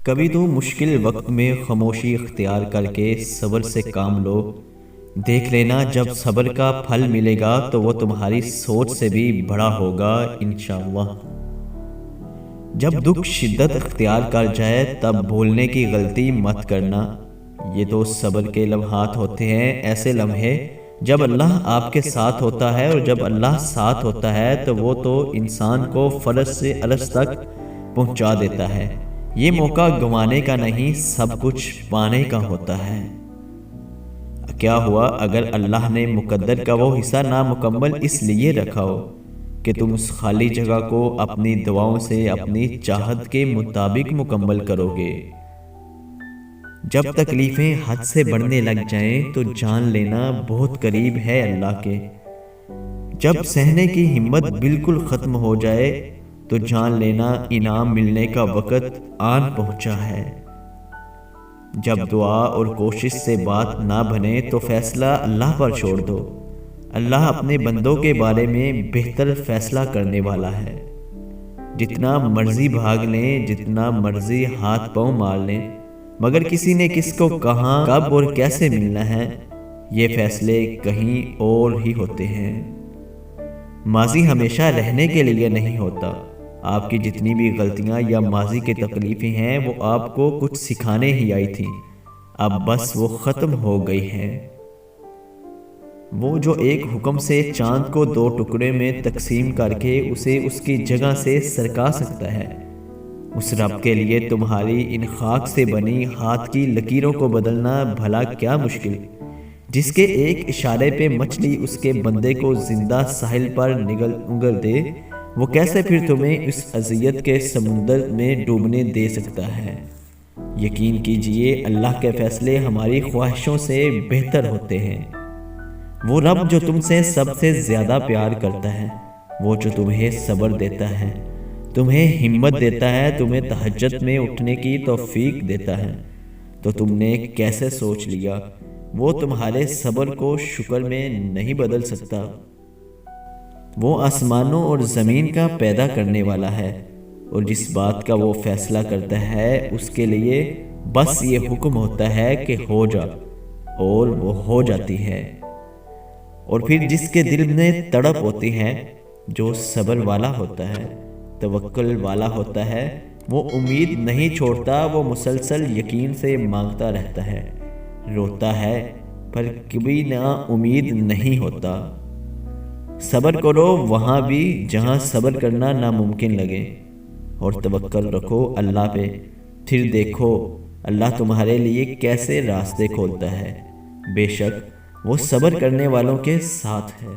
کبھی تو مشکل وقت میں خاموشی اختیار کر کے صبر سے کام لو۔ دیکھ لینا جب صبر کا پھل ملے گا تو وہ تمہاری سوچ سے بھی بڑا ہوگا انشاءاللہ۔ جب دکھ شدت اختیار کر جائے تب بھولنے کی غلطی مت کرنا۔ یہ تو صبر کے لمحات ہوتے ہیں، ایسے لمحے جب اللہ آپ کے ساتھ ہوتا ہے، اور جب اللہ ساتھ ہوتا ہے تو وہ تو انسان کو فرج سے عرش تک پہنچا دیتا ہے۔ یہ موقع گنوانے کا نہیں، سب کچھ پانے کا ہوتا ہے۔ کیا ہوا اگر اللہ نے مقدر کا وہ حصہ نامکمل اس لیے رکھا ہو کہ تم اس خالی جگہ کو اپنی دعاؤں سے اپنی چاہت کے مطابق مکمل کرو گے۔ جب تکلیفیں حد سے بڑھنے لگ جائیں تو جان لینا بہت قریب ہے اللہ کے۔ جب سہنے کی ہمت بالکل ختم ہو جائے تو جان لینا انعام ملنے کا وقت آن پہنچا ہے۔ جب دعا اور کوشش سے بات نہ بنے تو فیصلہ اللہ پر چھوڑ دو۔ اللہ اپنے بندوں کے بارے میں بہتر فیصلہ کرنے والا ہے۔ جتنا مرضی بھاگ لیں، جتنا مرضی ہاتھ پاؤں مار لیں، مگر کسی نے کس کو کہاں، کب اور کیسے ملنا ہے، یہ فیصلے کہیں اور ہی ہوتے ہیں۔ ماضی ہمیشہ رہنے کے لیے نہیں ہوتا۔ آپ کی جتنی بھی غلطیاں یا ماضی کی تکلیفیں ہیں وہ آپ کو کچھ سکھانے ہی آئی تھیں، اب بس وہ ختم ہو گئی ہیں۔ وہ جو ایک حکم سے چاند کو 2 ٹکڑے میں تقسیم کر کے اسے اس کی جگہ سے سرکا سکتا ہے، اس رب کے لیے تمہاری ان خاک سے بنی ہاتھ کی لکیروں کو بدلنا بھلا کیا مشکل؟ جس کے ایک اشارے پہ مچھلی اس کے بندے کو زندہ ساحل پر نگل دے، وہ کیسے پھر تمہیں اس اذیت کے سمندر میں ڈوبنے دے سکتا ہے؟ یقین کیجئے اللہ کے فیصلے ہماری خواہشوں سے بہتر ہوتے ہیں۔ وہ رب جو تم سے سب سے زیادہ پیار کرتا ہے، وہ جو تمہیں صبر دیتا ہے، تمہیں ہمت دیتا ہے، تمہیں تہجد میں اٹھنے کی توفیق دیتا ہے، تو تم نے کیسے سوچ لیا وہ تمہارے صبر کو شکر میں نہیں بدل سکتا؟ وہ آسمانوں اور زمین کا پیدا کرنے والا ہے، اور جس بات کا وہ فیصلہ کرتا ہے اس کے لیے بس یہ حکم ہوتا ہے کہ ہو جا، اور وہ ہو جاتی ہے۔ اور پھر جس کے دل میں تڑپ ہوتی ہے، جو صبر والا ہوتا ہے، توکل والا ہوتا ہے، وہ امید نہیں چھوڑتا، وہ مسلسل یقین سے مانگتا رہتا ہے، روتا ہے پر کبھی نا امید نہیں ہوتا۔ صبر کرو وہاں بھی جہاں صبر کرنا ناممکن لگے، اور توکل رکھو اللہ پہ، پھر دیکھو اللہ تمہارے لیے کیسے راستے کھولتا ہے۔ بے شک وہ صبر کرنے والوں کے ساتھ ہے۔